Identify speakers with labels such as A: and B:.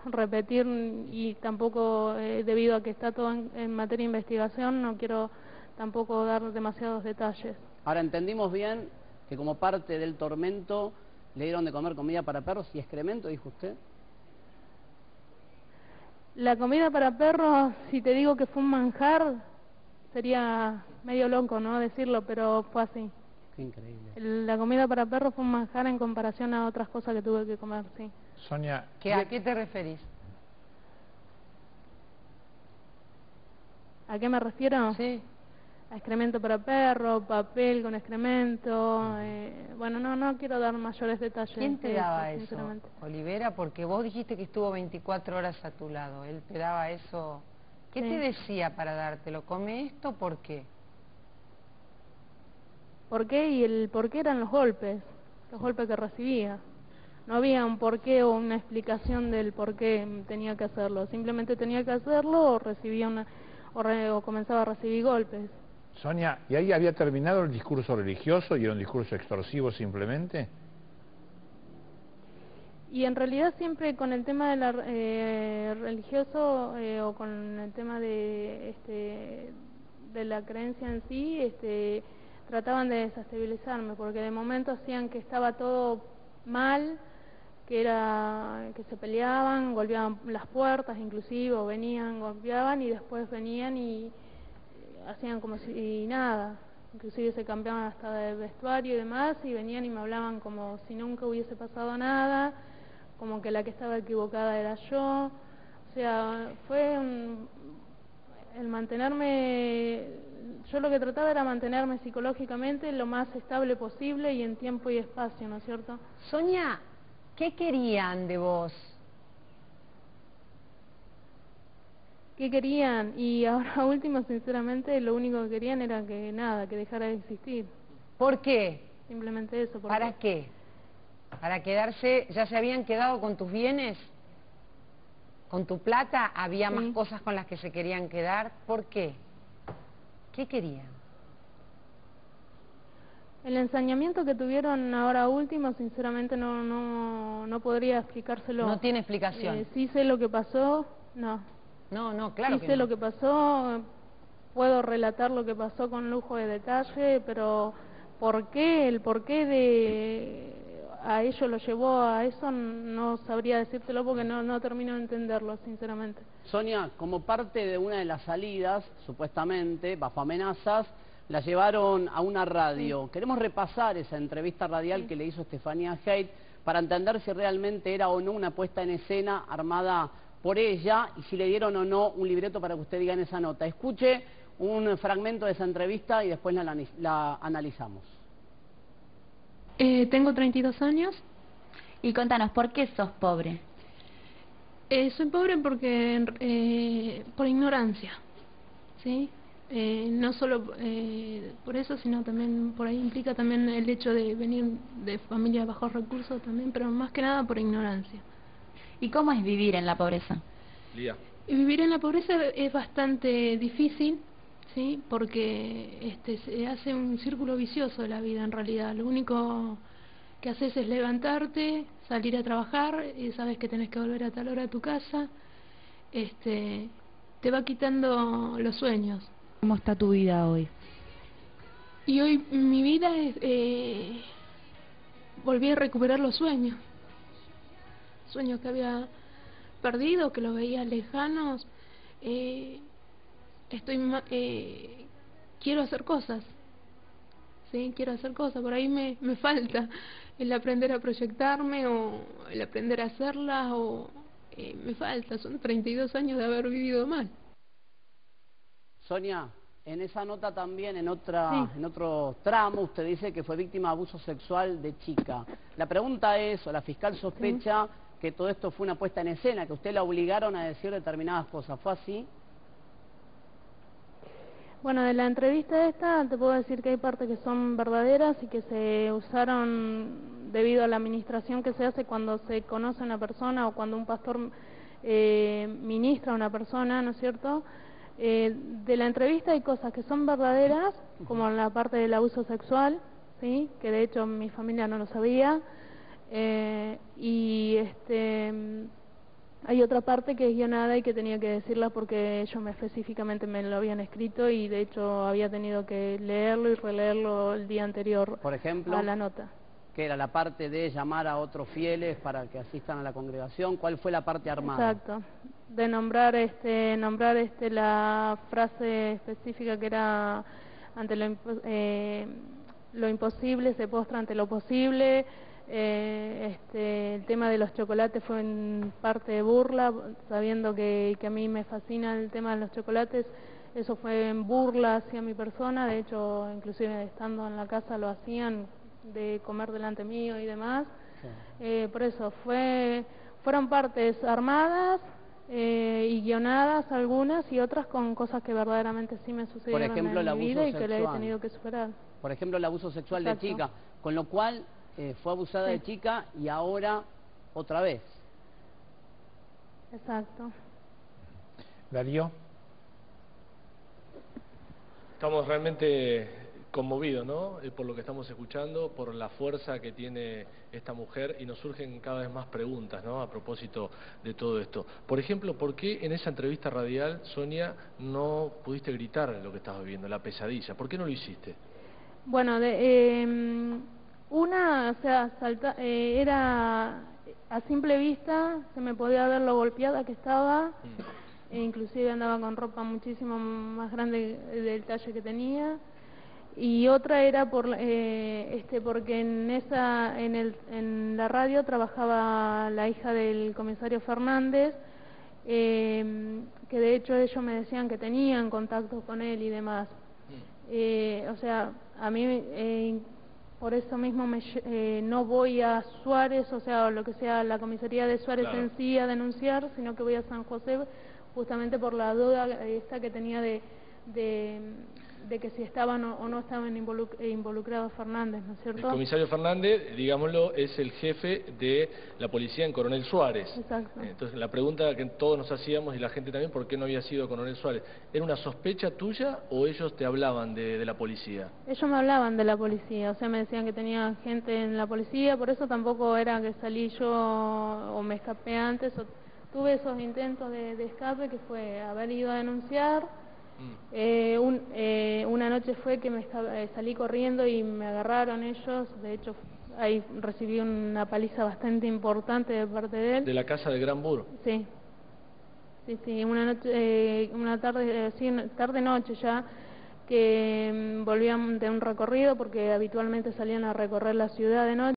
A: repetir y tampoco, debido a que está todo en materia de investigación, no quiero tampoco dar demasiados detalles.
B: Ahora, entendimos bien que como parte del tormento le dieron de comer comida para perros y excremento, dijo usted.
A: La comida para perros, si te digo que fue un manjar, sería medio loco, ¿no?, decirlo, pero fue así.
B: Qué increíble.
A: La comida para perros fue un manjar en comparación a otras cosas que tuve que comer, sí.
C: Sonia,
D: ¿A qué te referís?
A: ¿A qué me refiero?
D: Sí.
A: A excremento para perro, papel con excremento, bueno, no quiero dar mayores detalles.
D: ¿Quién te daba eso,
A: sinceramente?
D: Olivera? Porque vos dijiste que estuvo 24 horas a tu lado. ¿Él te daba eso? ¿Qué
A: Sí.
D: te decía para dártelo? ¿Come esto? ¿Por qué?
A: ¿Por qué? Y el por qué eran los golpes que recibía. No había un porqué o una explicación del por qué tenía que hacerlo. Simplemente tenía que hacerlo o recibía o comenzaba a recibir golpes.
C: Sonia, ¿y ahí había terminado el discurso religioso y era un discurso extorsivo simplemente?
A: Y en realidad siempre con el tema de la religioso o con el tema de la creencia en sí, trataban de desestabilizarme, porque de momento hacían que estaba todo mal, que se peleaban, golpeaban las puertas inclusive, o venían, golpeaban y después venían y hacían como si nada. Inclusive se cambiaban hasta de vestuario y demás, y venían y me hablaban como si nunca hubiese pasado nada, como que la que estaba equivocada era yo. O sea, fue el mantenerme, yo lo que trataba era mantenerme psicológicamente lo más estable posible y en tiempo y espacio, ¿no es cierto?
D: Sonia, ¿qué querían de vos?
A: ¿Qué querían? Y ahora último, sinceramente, lo único que querían era que nada, que dejara de existir.
D: ¿Por qué?
A: Simplemente eso.
D: ¿Para qué? ¿Para quedarse? ¿Ya se habían quedado con tus bienes? ¿Con tu plata? ¿Había
A: Sí.
D: más cosas con las que se querían quedar? ¿Por qué? ¿Qué querían?
A: El ensañamiento que tuvieron ahora último, sinceramente no podría explicárselo.
D: No tiene explicación.
A: Sí sé lo que pasó, no.
D: No, claro
A: Sí
D: que
A: sé
D: no.
A: lo que pasó, puedo relatar lo que pasó con lujo de detalle, pero ¿por qué? El porqué a ello lo llevó a eso no sabría decírtelo porque no termino de entenderlo, sinceramente.
B: Sonia, como parte de una de las salidas, supuestamente, bajo amenazas, la llevaron a una radio.
A: Sí.
B: Queremos repasar esa entrevista radial que le hizo Estefanía Haidt para entender si realmente era o no una puesta en escena armada por ella y si le dieron o no un libreto para que usted diga en esa nota. Escuche un fragmento de esa entrevista y después la analizamos.
E: Tengo 32 años.
F: Y contanos, ¿por qué sos pobre?
E: Soy pobre porque por ignorancia, ¿sí? No solo por eso, sino también por ahí implica también el hecho de venir de familia de bajos recursos también, pero más que nada por ignorancia.
F: ¿Y cómo es vivir en la pobreza?
E: Y vivir en la pobreza es bastante difícil, ¿sí? Porque se hace un círculo vicioso de la vida en realidad. Lo único que haces es levantarte, salir a trabajar, y sabes que tenés que volver a tal hora a tu casa, te va quitando los sueños.
F: ¿Cómo está tu vida hoy?
E: Y hoy mi vida es, volví a recuperar los sueños que había perdido, que los veía lejanos. Quiero hacer cosas, ¿sí? Quiero hacer cosas, por ahí me falta el aprender a proyectarme o el aprender a hacerlas, o me falta, son 32 años de haber vivido mal.
B: Sonia, en esa nota también, en otro tramo, usted dice que fue víctima de abuso sexual de chica. La pregunta es, o la fiscal sospecha que todo esto fue una puesta en escena, que usted la obligaron a decir determinadas cosas. ¿Fue así?
A: Bueno, de la entrevista esta te puedo decir que hay partes que son verdaderas y que se usaron debido a la administración que se hace cuando se conoce a una persona o cuando un pastor ministra a una persona, ¿no es cierto? De la entrevista hay cosas que son verdaderas, como la parte del abuso sexual, ¿sí? Que de hecho mi familia no lo sabía, y Hay otra parte que es guionada y que tenía que decirla porque ellos específicamente me lo habían escrito y de hecho había tenido que leerlo y releerlo el día anterior
B: Por ejemplo,
A: a la nota.
B: que era la parte de llamar a otros fieles para que asistan a la congregación. ¿Cuál fue la parte armada?
A: Exacto, de nombrar la frase específica que era ante lo imposible se postra ante lo posible. El tema de los chocolates fue en parte de burla, sabiendo que a mí me fascina el tema de los chocolates. Eso fue en burla hacia mi persona, de hecho inclusive estando en la casa lo hacían, de comer delante mío y demás. Sí. Por eso fueron partes armadas y guionadas algunas y otras con cosas que verdaderamente sí me sucedieron. Por ejemplo, en mi vida y que le he tenido que superar.
B: Por ejemplo, el abuso sexual. Exacto. De chica, con lo cual fue abusada sí. de chica y ahora otra vez.
A: Exacto.
C: Darío.
G: Estamos realmente conmovidos, ¿no? Por lo que estamos escuchando, por la fuerza que tiene esta mujer, y nos surgen cada vez más preguntas, ¿no? A propósito de todo esto. Por ejemplo, ¿por qué en esa entrevista radial, Sonia, no pudiste gritar lo que estabas viviendo, la pesadilla? ¿Por qué no lo hiciste?
A: Bueno, era a simple vista, se me podía ver lo golpeada que estaba, e inclusive andaba con ropa muchísimo más grande del talle que tenía. Y otra era porque en la radio trabajaba la hija del comisario Fernández, que de hecho ellos me decían que tenían contacto con él y demás. O sea, a mí por eso mismo no voy a Suárez, o sea, o lo que sea la comisaría de Suárez claro. en sí a denunciar, sino que voy a San José justamente por la duda esta que tenía de que si estaban o no estaban involucrados Fernández, ¿no es cierto?
G: El comisario Fernández, digámoslo, es el jefe de la policía en Coronel Suárez.
A: Exacto.
G: Entonces, la pregunta que todos nos hacíamos, y la gente también, ¿por qué no había sido Coronel Suárez? ¿Era una sospecha tuya o ellos te hablaban de la policía?
A: Ellos me hablaban de la policía, o sea, me decían que tenían gente en la policía, por eso tampoco era que salí yo o me escapé antes, tuve esos intentos de escape, que fue haber ido a denunciar. Una noche fue que salí corriendo y me agarraron ellos, de hecho ahí recibí una paliza bastante importante de parte de él.
G: ¿De la casa de Gran Bur?
A: Sí, una noche, una tarde, tarde-noche ya, que volvían de un recorrido porque habitualmente salían a recorrer la ciudad de noche.